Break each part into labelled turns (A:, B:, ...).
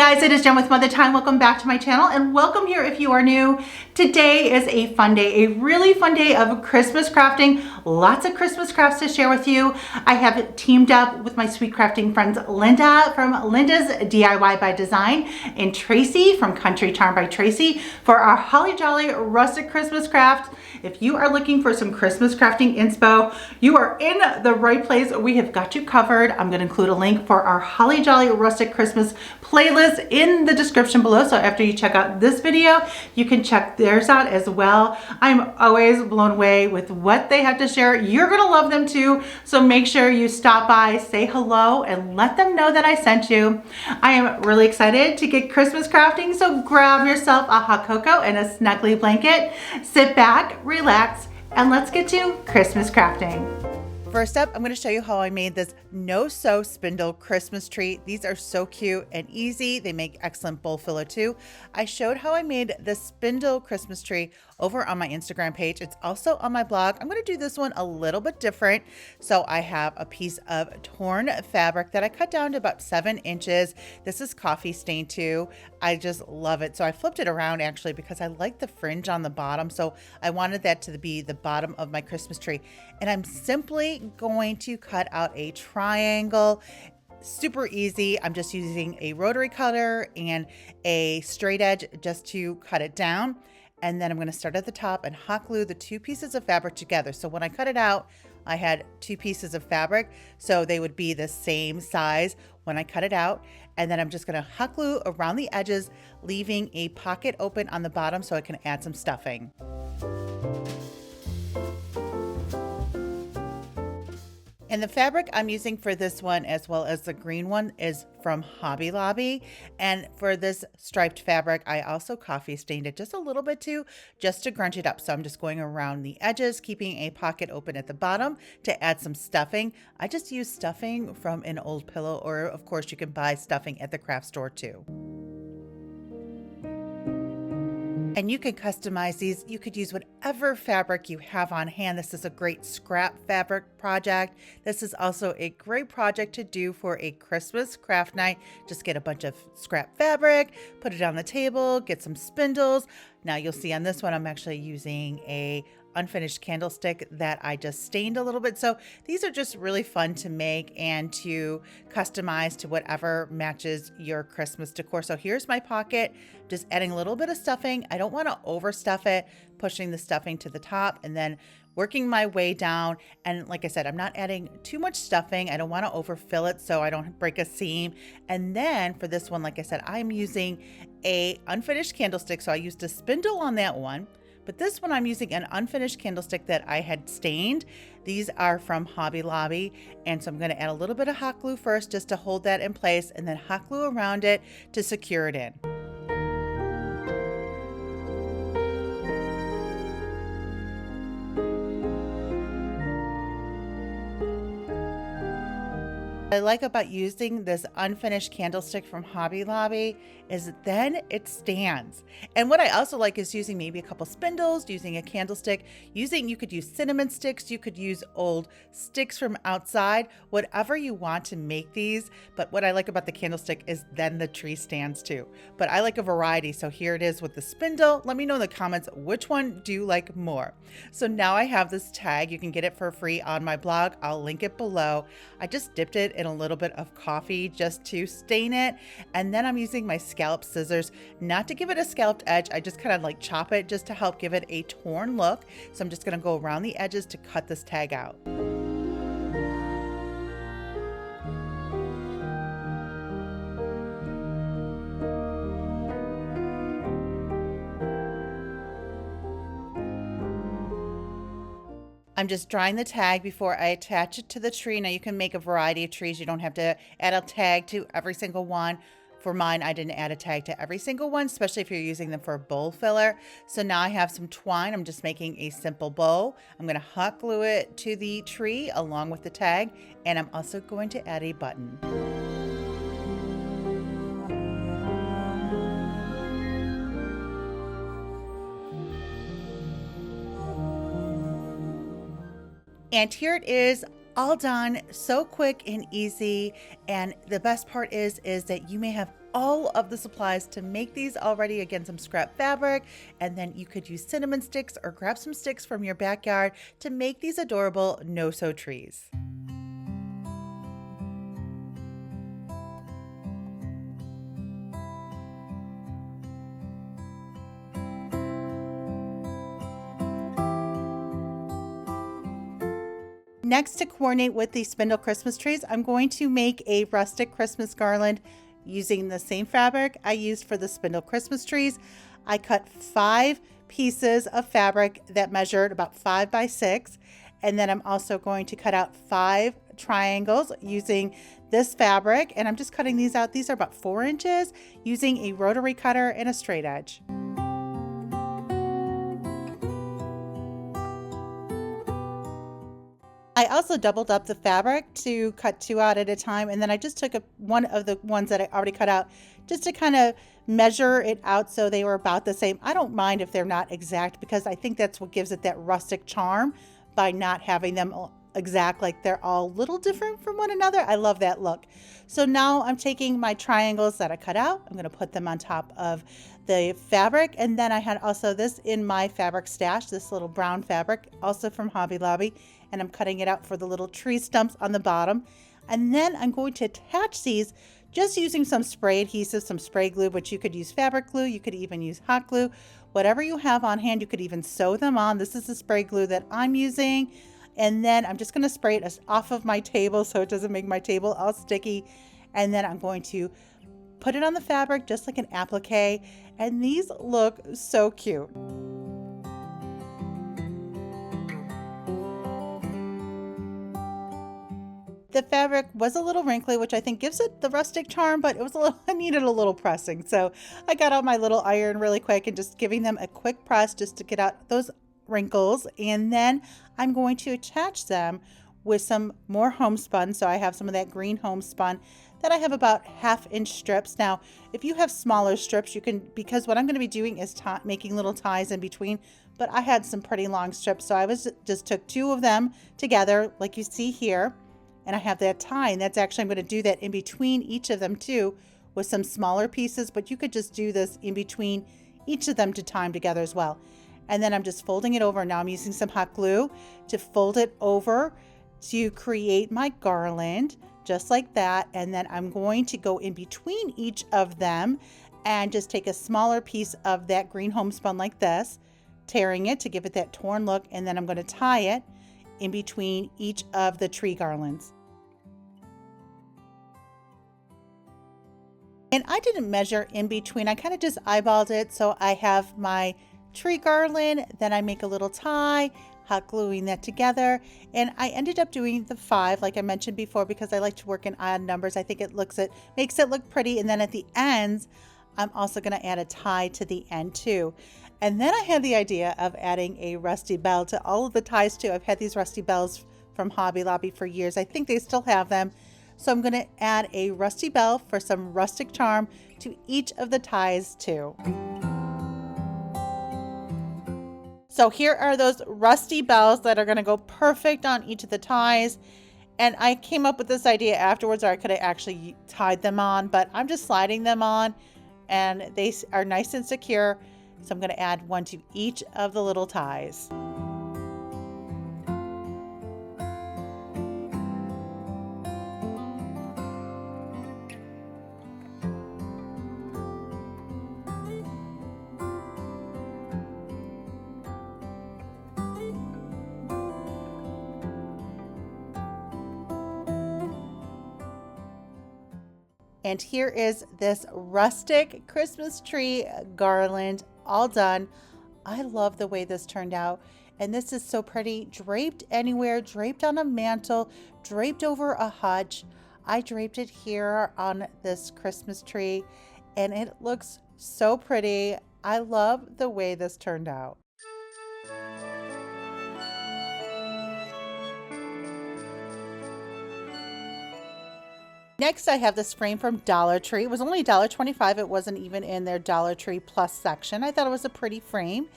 A: guys, it is Jen with Mother Time. Welcome back to my channel and welcome here if you are new. Today is a fun day, a really fun day of Christmas crafting. Lots of Christmas crafts to share with you. I have teamed up with my sweet crafting friends Linda from Linda's DIY by Design and Tracy from Country Charm by Tracy for our Holly Jolly Rustic Christmas craft. If you are looking for some Christmas crafting inspo, you are in the right place. We have got you covered. I'm going to include a link for our Holly Jolly Rustic Christmas playlist in the description below. So after you check out this video, you can check theirs out as well. I'm always blown away with what they have to share. You're going to love them too. So make sure you stop by, say hello, and let them know that I sent you. I am really excited to get Christmas crafting. So grab yourself a hot cocoa and a snuggly blanket, sit back, relax, and let's get to Christmas crafting. First up, I'm going to show you how I made this no-sew spindle Christmas tree. These are so cute and easy. They make excellent bowl filler too. I showed how I made the spindle Christmas tree over on my Instagram page. It's also on my blog. I'm going to do this one a little bit different. So I have a piece of torn fabric that I cut down to about 7 inches. This is coffee stained too. I just love it. So I flipped it around actually because I like the fringe on the bottom. So I wanted that to be the bottom of my Christmas tree. And I'm simply going to cut out a triangle. Super easy. I'm just using a rotary cutter and a straight edge just to cut it down. And then I'm going to start at the top and hot glue the 2 pieces of fabric together. So when I cut it out, I had 2 pieces of fabric, so they would be the same size when I cut it out. And then I'm just going to hot glue around the edges, leaving a pocket open on the bottom so I can add some stuffing. And the fabric I'm using for this one, as well as the green one, is from Hobby Lobby. And for this striped fabric, I also coffee stained it just a little bit too, just to grunge it up. So I'm just going around the edges, keeping a pocket open at the bottom to add some stuffing. I just use stuffing from an old pillow, or of course you can buy stuffing at the craft store too. And you can customize these. You could use whatever fabric you have on hand. This is a great scrap fabric project. This is also a great project to do for a Christmas craft night. Just get a bunch of scrap fabric, put it on the table, get some spindles. Now you'll see on this one, I'm actually using a unfinished candlestick that I just stained a little bit. So these are just really fun to make and to customize to whatever matches your Christmas decor. So here's my pocket, just adding a little bit of stuffing. I don't want to overstuff it, pushing the stuffing to the top and then working my way down. And like I said, I'm not adding too much stuffing. I don't want to overfill it so I don't break a seam. And then for this one, like I said, I'm using a unfinished candlestick. So I used a spindle on that one. But this one I'm using an unfinished candlestick that I had stained. These are from Hobby Lobby. And so I'm going to add a little bit of hot glue first just to hold that in place and then hot glue around it to secure it in. What I like about using this unfinished candlestick from Hobby Lobby is then it stands. And what I also like is using maybe a couple spindles, using a candlestick, you could use cinnamon sticks, you could use old sticks from outside, whatever you want to make these. But what I like about the candlestick is then the tree stands too. But I like a variety. So here it is with the spindle. Let me know in the comments which one do you like more. So now I have this tag. You can get it for free on my blog. I'll link it below. I just dipped it in a little bit of coffee just to stain it. And then I'm using my scallop scissors, not to give it a scalloped edge. I just kind of like chop it just to help give it a torn look. So I'm just going to go around the edges to cut this tag out. I'm just drying the tag before I attach it to the tree. Now you can make a variety of trees. You don't have to add a tag to every single one. For mine, I didn't add a tag to every single one, especially if you're using them for a bowl filler. So now I have some twine. I'm just making a simple bow. I'm going to hot glue it to the tree along with the tag. And I'm also going to add a button. And here it is All done, so quick and easy. And the best part is that you may have all of the supplies to make these already. Again, some scrap fabric, and then you could use cinnamon sticks or grab some sticks from your backyard to make these adorable no-sew trees. Next, to coordinate with the spindle Christmas trees, I'm going to make a rustic Christmas garland using the same fabric I used for the spindle Christmas trees. I cut 5 pieces of fabric that measured about 5 by 6, and then I'm also going to cut out 5 triangles using this fabric, and I'm just cutting these out. These are about 4 inches using a rotary cutter and a straight edge. I also doubled up the fabric to cut 2 out at a time, and then I just took one of the ones that I already cut out just to kind of measure it out so they were about the same. I don't mind if they're not exact, because I think that's what gives it that rustic charm by not having them exact, like they're all a little different from one another. I love that look. So now I'm taking my triangles that I cut out, I'm going to put them on top of the fabric, and then I had also this in my fabric stash, this little brown fabric, also from Hobby Lobby, and I'm cutting it out for the little tree stumps on the bottom. And then I'm going to attach these just using some spray adhesive, some spray glue, but you could use fabric glue, you could even use hot glue, whatever you have on hand. You could even sew them on. This is the spray glue that I'm using. And then I'm just going to spray it off of my table so it doesn't make my table all sticky. And then I'm going to put it on the fabric just like an applique. And these look so cute. The fabric was a little wrinkly, which I think gives it the rustic charm, but it was I needed a little pressing. So I got out my little iron really quick and just giving them a quick press just to get out those wrinkles. And then I'm going to attach them with some more homespun. So I have some of that green homespun that I have about 1/2 inch strips. Now, if you have smaller strips, you can, because what I'm going to be doing is making little ties in between, but I had some pretty long strips. So I just took 2 of them together like you see here. And I have that tie, and that's actually, I'm going to do that in between each of them too with some smaller pieces, but you could just do this in between each of them to tie them together as well. And then I'm just folding it over. Now I'm using some hot glue to fold it over to create my garland, just like that. And then I'm going to go in between each of them and just take a smaller piece of that green homespun like this, tearing it to give it that torn look, and then I'm going to tie it in between each of the tree garlands. And I didn't measure in between, I kind of just eyeballed it. So I have my tree garland, then I make a little tie, hot gluing that together, and I ended up doing the 5 like I mentioned before because I like to work in odd numbers. I think it makes it look pretty. And then at the ends, I'm also going to add a tie to the end too. And then I had the idea of adding a rusty bell to all of the ties too. I've had these rusty bells from Hobby Lobby for years. I think they still have them. So I'm going to add a rusty bell for some rustic charm to each of the ties too. So here are those rusty bells that are going to go perfect on each of the ties. And I came up with this idea afterwards, or I could have actually tied them on, but I'm just sliding them on and they are nice and secure. So I'm going to add one to each of the little ties. And here is this rustic Christmas tree garland all done. I love the way this turned out. And this is so pretty, draped anywhere, draped on a mantle, draped over a hutch. I draped it here on this Christmas tree and it looks so pretty. I love the way this turned out. Next, I have this frame from Dollar Tree. It was only $1.25. It wasn't even in their Dollar Tree Plus section. I thought it was a pretty frame.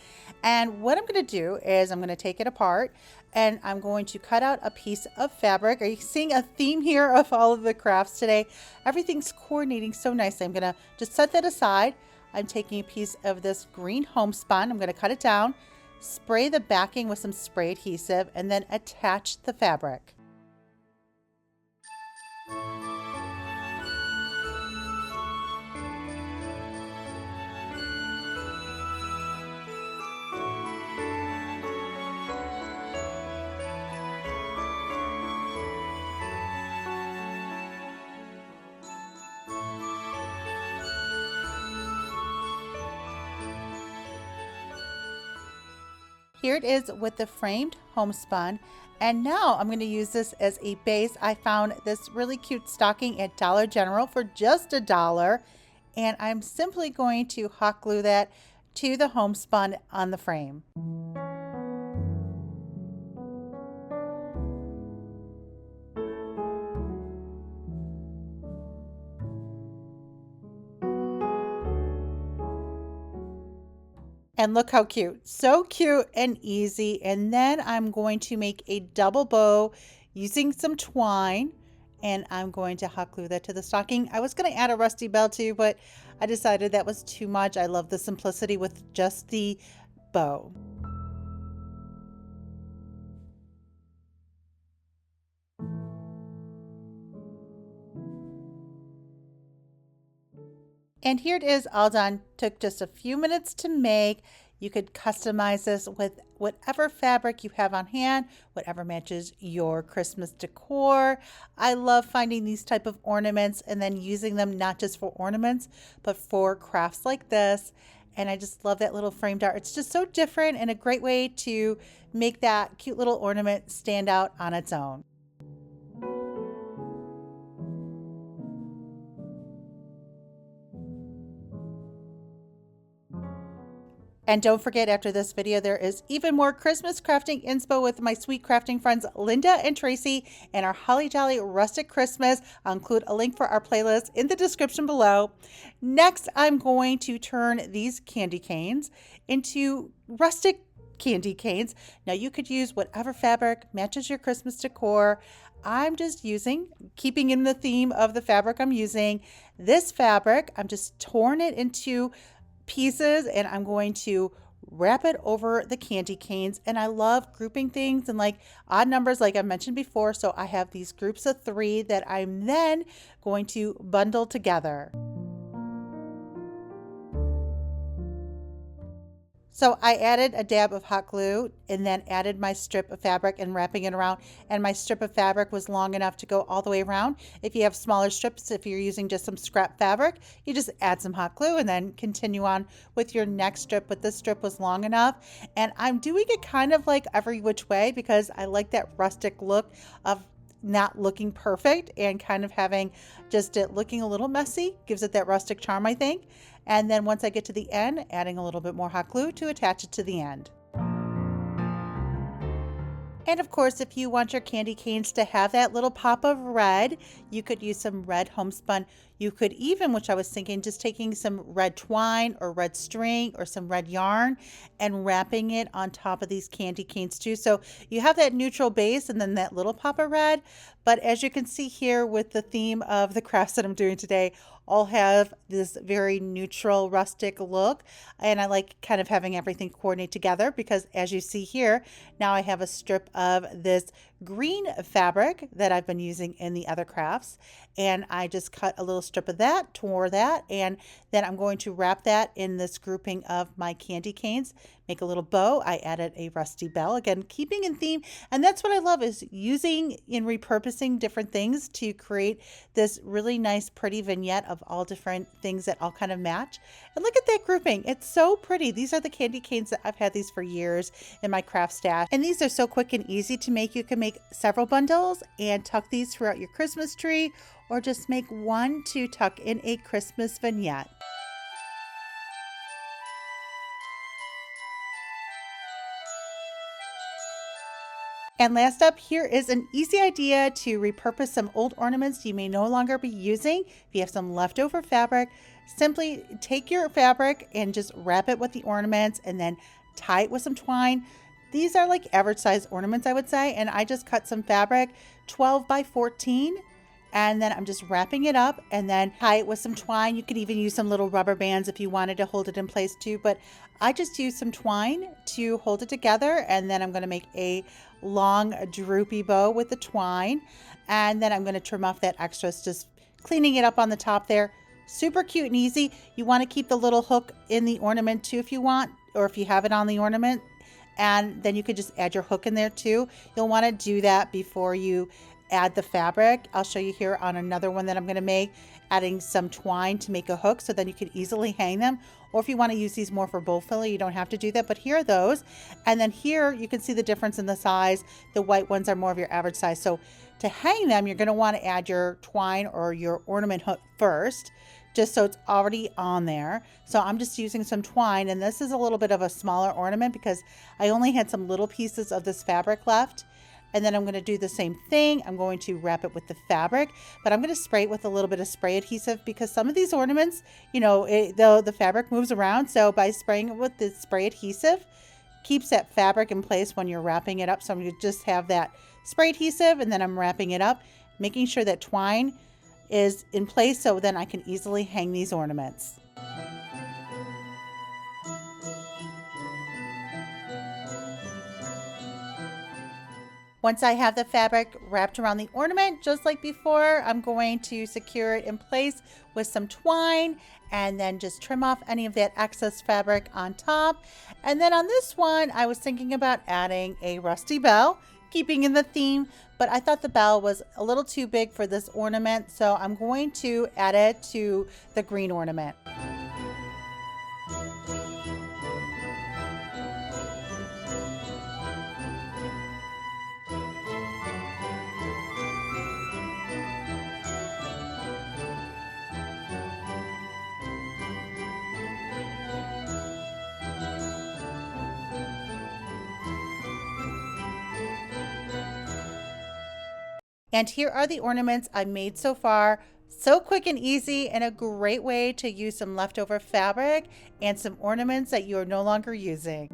A: And what I'm going to do is I'm going to take it apart and I'm going to cut out a piece of fabric. Are you seeing a theme here of all of the crafts today? Everything's coordinating so nicely. I'm going to just set that aside. I'm taking a piece of this green homespun. I'm going to cut it down, spray the backing with some spray adhesive, and then attach the fabric. Here it is with the framed homespun. And now I'm going to use this as a base. I found this really cute stocking at Dollar General for just $1. And I'm simply going to hot glue that to the homespun on the frame. And look how cute. So cute and easy. And then I'm going to make a double bow using some twine. And I'm going to hot glue that to the stocking. I was going to add a rusty bell too, but I decided that was too much. I love the simplicity with just the bow. And here it is all done. Took just a few minutes to make. You could customize this with whatever fabric you have on hand, whatever matches your Christmas decor. I love finding these type of ornaments and then using them not just for ornaments, but for crafts like this. And I just love that little framed art. It's just so different and a great way to make that cute little ornament stand out on its own. And don't forget, after this video, there is even more Christmas crafting inspo with my sweet crafting friends Linda and Tracy and our Holly Jolly Rustic Christmas. I'll include a link for our playlist in the description below. Next, I'm going to turn these candy canes into rustic candy canes. Now you could use whatever fabric matches your Christmas decor. I'm just keeping in the theme of the fabric I'm using, this fabric. I'm just torn it into pieces and I'm going to wrap it over the candy canes. And I love grouping things and like odd numbers like I mentioned before. So I have these groups of 3 that I'm then going to bundle together. So I added a dab of hot glue and then added my strip of fabric and wrapping it around. And my strip of fabric was long enough to go all the way around. If you have smaller strips, if you're using just some scrap fabric, you just add some hot glue and then continue on with your next strip. But this strip was long enough. And I'm doing it kind of like every which way because I like that rustic look of not looking perfect and kind of having just it looking a little messy. Gives it that rustic charm, I think. And then once I get to the end, adding a little bit more hot glue to attach it to the end. And of course, if you want your candy canes to have that little pop of red, you could use some red homespun. You could even, which I was thinking, just taking some red twine or red string or some red yarn and wrapping it on top of these candy canes too. So you have that neutral base and then that little pop of red. But as you can see here with the theme of the crafts that I'm doing today, all have this very neutral rustic look. And I like kind of having everything coordinate together because as you see here, now I have a strip of this green fabric that I've been using in the other crafts. And I just cut a little strip of that, tore that, and then I'm going to wrap that in this grouping of my candy canes, make a little bow. I added a rusty bell, again, keeping in theme. And that's what I love is using and repurposing different things to create this really nice, pretty vignette of all different things that all kind of match. And look at that grouping. It's so pretty. These are the candy canes that I've had these for years in my craft stash. And these are so quick and easy to make. You can make several bundles and tuck these throughout your Christmas tree, or just make one to tuck in a Christmas vignette. And last up, here is an easy idea to repurpose some old ornaments you may no longer be using. If you have some leftover fabric, simply take your fabric and just wrap it with the ornaments and then tie it with some twine. These are like average size ornaments, I would say. And I just cut some fabric, 12 by 14. And then I'm just wrapping it up and then tie it with some twine. You could even use some little rubber bands if you wanted to hold it in place too. But I just used some twine to hold it together. And then I'm going to make a long droopy bow with the twine. And then I'm going to trim off that extras, just cleaning it up on the top there. Super cute and easy. You want to keep the little hook in the ornament too if you want, or if you have it on the ornament. And then you could just add your hook in there too. You'll want to do that before you add the fabric. I'll show you here on another one that I'm going to make, adding some twine to make a hook so then you can easily hang them. Or if you want to use these more for bow filler, you don't have to do that, but here are those. And then here you can see the difference in the size. The white ones are more of your average size. So to hang them, you're going to want to add your twine or your ornament hook first, just so it's already on there. So I'm just using some twine, and this is a little bit of a smaller ornament because I only had some little pieces of this fabric left. And then I'm going to do the same thing. I'm going to wrap it with the fabric, but I'm going to spray it with a little bit of spray adhesive because some of these ornaments, you know, the fabric moves around. So by spraying it with the spray adhesive, keeps that fabric in place when you're wrapping it up. So I'm going to just have that spray adhesive and then I'm wrapping it up, making sure that twine is in place so then I can easily hang these ornaments. Once I have the fabric wrapped around the ornament, just like before, I'm going to secure it in place with some twine and then just trim off any of that excess fabric on top. And then on this one, I was thinking about adding a rusty bell, keeping in the theme, but I thought the bell was a little too big for this ornament, so I'm going to add it to the green ornament. And here are the ornaments I made so far. So quick and easy, and a great way to use some leftover fabric and some ornaments that you are no longer using.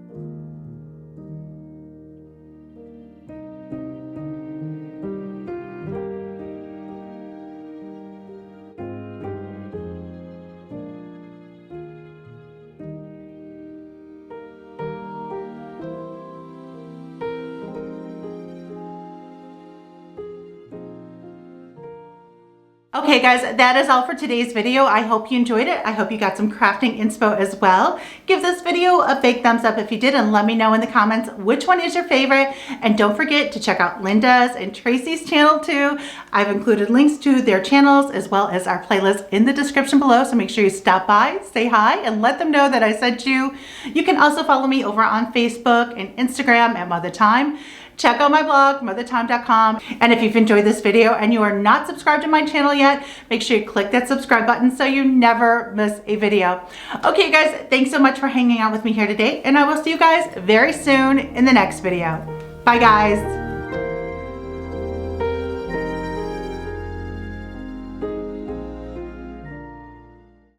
A: Okay guys, that is all for today's video. I hope you enjoyed it. I hope you got some crafting inspo as well. Give this video a big thumbs up if you did, and let me know in the comments which one is your favorite. And don't forget to check out Linda's and Tracy's channel too. I've included links to their channels as well as our playlist in the description below, so make sure you stop by, say hi, and let them know that I sent you. You can also follow me over on Facebook and Instagram at Mother Time. Check out my blog, mothertime.com. And if you've enjoyed this video and you are not subscribed to my channel yet, make sure you click that subscribe button so you never miss a video. Okay guys, thanks so much for hanging out with me here today, and I will see you guys very soon in the next video. Bye guys.